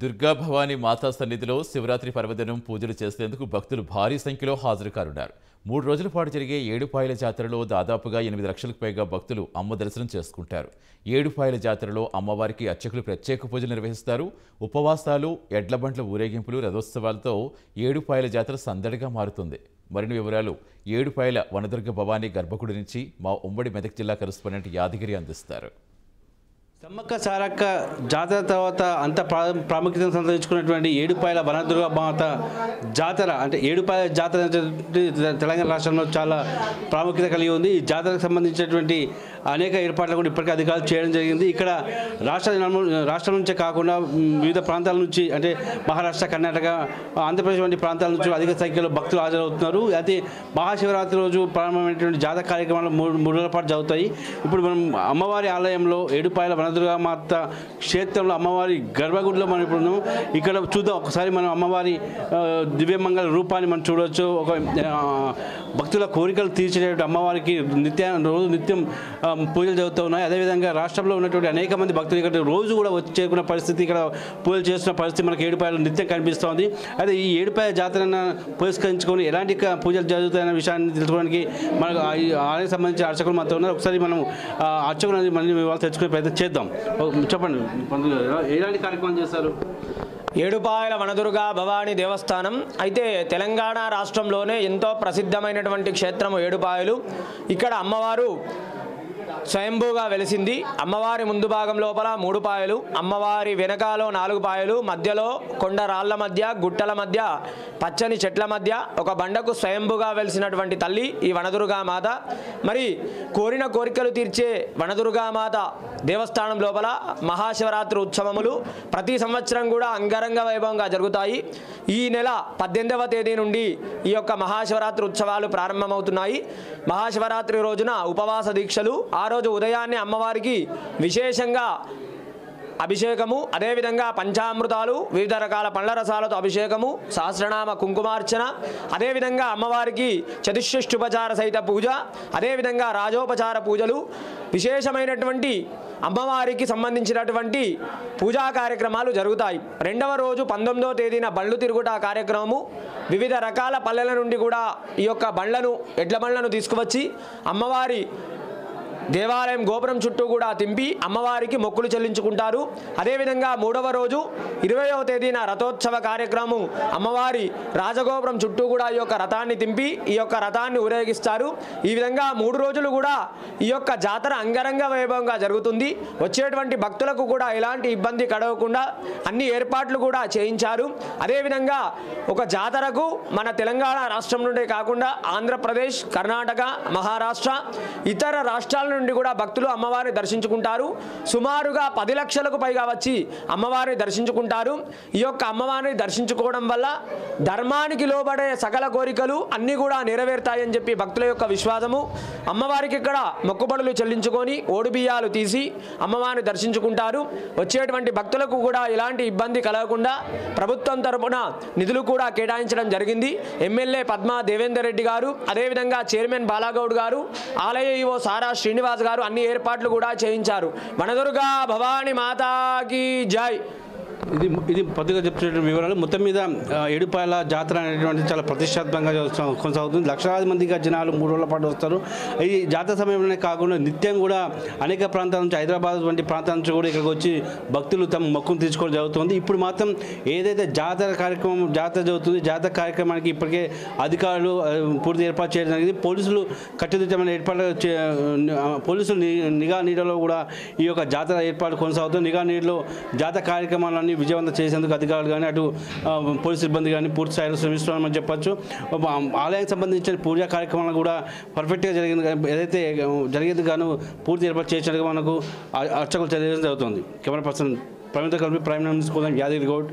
దుర్గా భవానీ మాతా సన్నిధిలో శివరాత్రి పర్వదినం పూజలు చేసేందుకు భక్తులు భారీ సంఖ్యలో హాజరు కానున్నారు. 3 రోజుల పాటు జరిగే ఏడుపాయల జాతరలో దాదాపుగా 8 లక్షలకు పైగా భక్తులు అమ్మ దర్శనం చేసుకుంటారు. ఏడుపాయల జాతరలో అమ్మవారికి అర్చకులు ప్రత్యేక పూజలు నిర్వహిస్తారు. ఉపవాసాలు, ఎడ్లబండ్ల ఊరేగింపులు, రథోత్సవాలతో ఏడుపాయల జాతర సందడిగా మారుతుంది. మరిన్ని వివరాలు ఏడుపాయల వనదుర్గ భవానీ గర్భగుడి నుంచి మా ఉమ్మడి మెదక్ జిల్లా కరెస్పాండెంట్ యాదగిరి అందిస్తారు. సమ్మక్క సారక్క జాతర తర్వాత అంత ప్రాముఖ్యతను సంతరించుకున్నటువంటి ఏడుపాయల వనదుర్గ మాత జాతర అంటే ఏడుపాయల జాతర తెలంగాణ రాష్ట్రంలో చాలా ప్రాముఖ్యత కలిగి ఉంది. ఈ జాతరకు సంబంధించినటువంటి అనేక ఏర్పాట్లు కూడా ఇప్పటికే అధికారులు చేయడం జరిగింది. ఇక్కడ రాష్ట్రం నుంచే కాకుండా వివిధ ప్రాంతాల నుంచి అంటే మహారాష్ట్ర, కర్ణాటక, ఆంధ్రప్రదేశ్ వంటి ప్రాంతాల నుంచి అధిక సంఖ్యలో భక్తులు హాజరవుతున్నారు. అయితే మహాశివరాత్రి రోజు ప్రారంభమైనటువంటి జాతర కార్యక్రమాలు 3 రోజుల పాటు జరుగుతాయి. ఇప్పుడు మనం అమ్మవారి ఆలయంలో ఏడుపాయల వనదుర్గా మాత క్షేత్రంలో అమ్మవారి గర్భగుడిలో మనం ఇప్పుడు ఉన్నాం. ఇక్కడ చూద్దాం ఒకసారి మనం అమ్మవారి దివ్యమంగళ రూపాన్ని మనం చూడవచ్చు. ఒక భక్తుల కోరికలు తీర్చేటువంటి అమ్మవారికి నిత్యం పూజలు జరుగుతూ ఉన్నాయి. అదేవిధంగా రాష్ట్రంలో ఉన్నటువంటి అనేక మంది భక్తులు ఇక్కడ రోజు కూడా వచ్చి చేరుకున్న పరిస్థితి, ఇక్కడ పూజలు చేస్తున్న పరిస్థితి మనకి ఏడుపాయలు నిత్యం కనిపిస్తోంది. అయితే ఈ ఏడుపాయల జాతరను పురస్కరించుకొని ఎలాంటి పూజలు జరుగుతాయన్న విషయాన్ని తెలుసుకోవడానికి మనకు ఆలయానికి సంబంధించిన అర్చకులు మనతో ఉన్నారు. ఒకసారి మనం అర్చకులు మళ్ళీ వాళ్ళు తెచ్చుకునే ప్రయత్నం చేద్దాం. చెప్పండి, ఎలాంటి కార్యక్రమం చేస్తారు? ఏడుపాయల వనదుర్గా భవానీ దేవస్థానం అయితే తెలంగాణ రాష్ట్రంలోనే ఎంతో ప్రసిద్ధమైనటువంటి క్షేత్రము ఏడుపాయలు. ఇక్కడ అమ్మవారు స్వయంభూగా వెలిసింది. అమ్మవారి ముందు భాగం లోపల 3 పాయలు, అమ్మవారి వెనకాలో 4 పాయలు, మధ్యలో కొండ రాళ్ల మధ్య, గుట్టల మధ్య, పచ్చని చెట్ల మధ్య ఒక బండకు స్వయంభూగా వెలిసినటువంటి తల్లి ఈ వనదుర్గా మాత. మరి కోరిన కోరికలు తీర్చే వనదుర్గా మాత దేవస్థానం లోపల మహాశివరాత్రి ఉత్సవములు ప్రతి సంవత్సరం కూడా అంగరంగ వైభవంగా జరుగుతాయి. ఈ నెల 18వ తేదీ నుండి ఈ యొక్క మహాశివరాత్రి ఉత్సవాలు ప్రారంభమవుతున్నాయి. మహాశివరాత్రి రోజున ఉపవాస దీక్షలు, ఆ రోజు ఉదయాన్నే అమ్మవారికి విశేషంగా అభిషేకము, అదేవిధంగా పంచామృతాలు, వివిధ రకాల పండ్ల రసాలతో అభిషేకము, సహస్రనామ కుంకుమార్చన, అదేవిధంగా అమ్మవారికి చతుషష్ఠుపచార సహిత పూజ, అదేవిధంగా రాజోపచార పూజలు, విశేషమైనటువంటి అమ్మవారికి సంబంధించినటువంటి పూజా కార్యక్రమాలు జరుగుతాయి. 2వ రోజు 19వ తేదీన బండ్లు తిరుగుట కార్యక్రమము. వివిధ రకాల పల్లెల నుండి కూడా ఈ యొక్క ఎడ్ల బండ్లను తీసుకువచ్చి అమ్మవారి దేవాలయం గోపురం చుట్టూ కూడా తింపి అమ్మవారికి మొక్కులు చెల్లించుకుంటారు. అదేవిధంగా 3వ రోజు 20వ తేదీన రథోత్సవ కార్యక్రమం. అమ్మవారి రాజగోపురం చుట్టూ కూడా ఈ యొక్క రథాన్ని తింపి ఈ యొక్క రథాన్ని ఊరేగిస్తారు. ఈ విధంగా 3 రోజులు కూడా ఈ యొక్క జాతర అంగరంగ వైభవంగా జరుగుతుంది. వచ్చేటువంటి భక్తులకు కూడా ఎలాంటి ఇబ్బంది కలగకుండా అన్ని ఏర్పాట్లు కూడా చేయించారు. అదేవిధంగా ఒక జాతరకు మన తెలంగాణ రాష్ట్రం నుండే కాకుండా ఆంధ్రప్రదేశ్, కర్ణాటక, మహారాష్ట్ర, ఇతర రాష్ట్రాల నుండి కూడా భక్తులు అమ్మవారిని దర్శించుకుంటారు. సుమారుగా 10 లక్షలకు పైగా వచ్చి అమ్మవారిని దర్శించుకుంటారు. ఈ యొక్క అమ్మవారిని దర్శించుకోవడం వల్ల ధర్మానికి లోబడే సకల కోరికలు అన్నీ కూడా నెరవేరుతాయని చెప్పి భక్తుల యొక్క విశ్వాసము. అమ్మవారికి ఇక్కడ మొక్కుబడులు చెల్లించుకొని ఓడిబియ్యాలు తీసి అమ్మవారిని దర్శించుకుంటారు. వచ్చేటువంటి భక్తులకు కూడా ఎలాంటి ఇబ్బంది కలగకుండా ప్రభుత్వం తరపున నిధులు కూడా కేటాయించడం జరిగింది. ఎమ్మెల్యే పద్మా దేవేందర్ రెడ్డి గారు, అదేవిధంగా చైర్మన్ బాలాగౌడ్ గారు, ఆలయ ఈవో సారా శ్రీనివాస్ గారు అన్ని ఏర్పాట్లు కూడా చేయించారు. వనదుర్గా భవానీ మాతాకి జై. ఇది పద్దుగా చెప్తున్న వివరాలు. మొత్తం మీద ఏడుపాయల జాతర అనేటువంటి చాలా ప్రతిష్టాత్మకంగా కొనసాగుతుంది. లక్షలాది మందిగా జనాలు 3 రోజుల పాటు వస్తారు. ఈ జాతర సమయంలోనే కాకుండా నిత్యం కూడా అనేక ప్రాంతాల నుంచి, హైదరాబాద్ వంటి ప్రాంతాల నుంచి కూడా ఇక్కడికి వచ్చి భక్తులు తమ మొక్కును తీసుకోవడం జరుగుతుంది. ఇప్పుడు మాత్రం ఏదైతే జాతర జరుగుతుంది, జాతర కార్యక్రమానికి ఇప్పటికే అధికారులు పూర్తి ఏర్పాటు చేయడం జరిగింది. పోలీసులు కట్టుదిట్టమైన ఏర్పాట్లు పోలీసులు నిఘా నీడలో కూడా ఈ యొక్క జాతర ఏర్పాటు కొనసాగుతుంది. నిఘా నీడలో జాతర కార్యక్రమాలన్నీ విజయవంతం చేసేందుకు అధికారులు కానీ అటు పోలీసు సిబ్బంది కానీ పూర్తి స్థాయిలో శ్రమిస్తున్నామని చెప్పచ్చు. ఆలయానికి సంబంధించిన పూజా కార్యక్రమాలు కూడా పర్ఫెక్ట్గా ఏదైతే జరిగేందుకు గాను పూర్తి ఏర్పాటు చేసినట్టుగా మనకు అర్చకులు తెలియజేయడం జరుగుతుంది. కెమెరా పర్సన్ ప్రవీణ్తో కలిపి ప్రైమ్ న్యూస్ కోసం యాదగిరి గౌడ్.